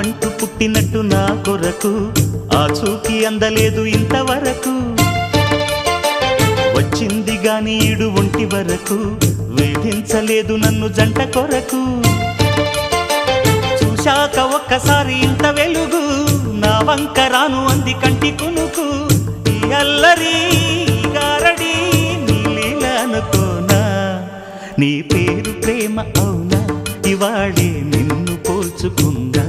అంటూ పుట్టినట్టు నా కొరకు ఆ చూకి అందలేదు ఇంతవరకు వచ్చింది గాని ఈడు ఒంటి వరకు వేధించలేదు నన్ను జంట కొరకు చూశాక ఒక్కసారి ఇంత వెలుగు నా వంక రాను అంది కంటి కునుకు ఈ అల్లరి గారడి నీ లీల అనుకోనా నీ పేరు ప్రేమ అవునా ఇవాళే నిన్ను పోల్చుకుందా